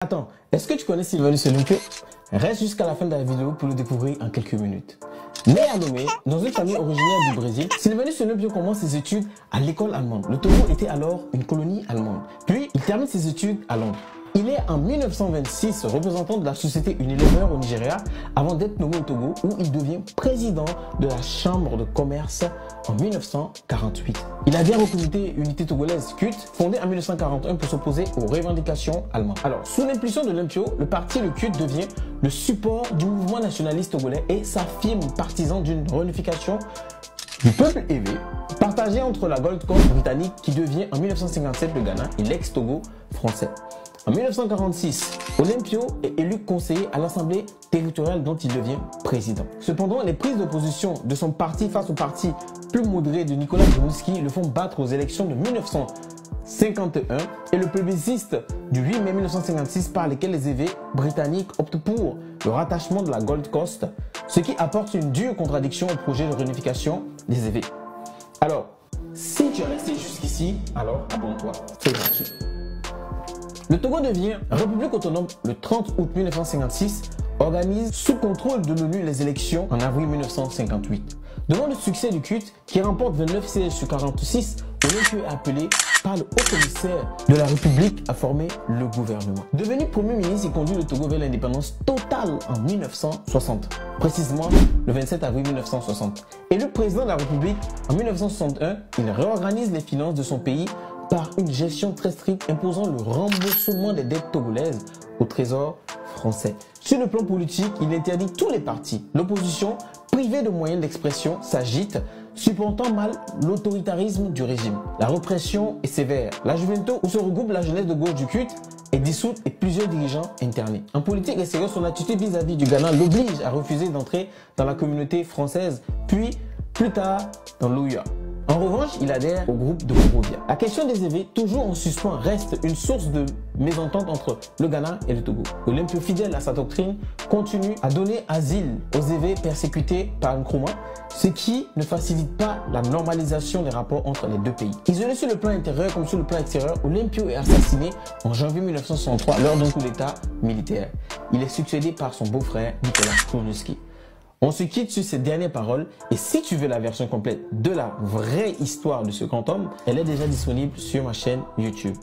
Attends, est-ce que tu connais Sylvanus Olympio? Reste jusqu'à la fin de la vidéo pour le découvrir en quelques minutes. Né à Lomé, dans une famille originaire du Brésil, Sylvanus Olympio commence ses études à l'école allemande. Le Togo était alors une colonie allemande. Puis, il termine ses études à Londres. Il est en 1926 représentant de la société Unilever au Nigeria avant d'être nommé au Togo où il devient président de la chambre de commerce en 1948. Il a bien recruté l'unité togolaise CUT fondée en 1941 pour s'opposer aux revendications allemandes. Alors, sous l'impulsion de Olympio, le parti le CUT devient le support du mouvement nationaliste togolais et s'affirme partisan d'une réunification du peuple élevé, partagé entre la Gold Coast britannique qui devient en 1957 le Ghana et l'ex-Togo français. En 1946, Olympio est élu conseiller à l'Assemblée territoriale dont il devient président. Cependant, les prises d'opposition de son parti face au parti plus modéré de Nicolas Brunski le font battre aux élections de 1951 et le plébiscite du 8 mai 1956 par lesquels les évêques britanniques optent pour le rattachement de la Gold Coast, ce qui apporte une dure contradiction au projet de réunification des évêques. Alors, si tu es resté jusqu'ici, alors abonne-toi, c'est gratuit. Le Togo devient république autonome le 30 août 1956, organise sous contrôle de l'ONU les élections en avril 1958. Devant le succès du CUT, qui remporte 29 sièges sur 46, Olympio est appelé par le haut-commissaire de la République à former le gouvernement. Devenu Premier ministre, il conduit le Togo vers l'indépendance totale en 1960, précisément le 27 avril 1960. Élu président de la République en 1961, il réorganise les finances de son pays par une gestion très stricte imposant le remboursement des dettes togolaises au trésor français. Sur le plan politique, il interdit tous les partis. L'opposition, privée de moyens d'expression, s'agite, supportant mal l'autoritarisme du régime. La répression est sévère. La Juventus, où se regroupe la jeunesse de gauche du CUT, est dissoute et plusieurs dirigeants internés. En politique extérieure, son attitude vis-à-vis du Ghana l'oblige à refuser d'entrer dans la communauté française, puis plus tard dans l'OUA. En revanche, il adhère au groupe de Monrovia. La question des évêques, toujours en suspens, reste une source de mésentente entre le Ghana et le Togo. Olympio, fidèle à sa doctrine, continue à donner asile aux évêques persécutés par Nkrumah, ce qui ne facilite pas la normalisation des rapports entre les deux pays. Isolé sur le plan intérieur comme sur le plan extérieur, Olympio est assassiné en janvier 1963 lors d'un coup d'état militaire. Il est succédé par son beau-frère Nicolas Brunski. On se quitte sur ces dernières paroles et si tu veux la version complète de la vraie histoire de ce grand homme, elle est déjà disponible sur ma chaîne YouTube.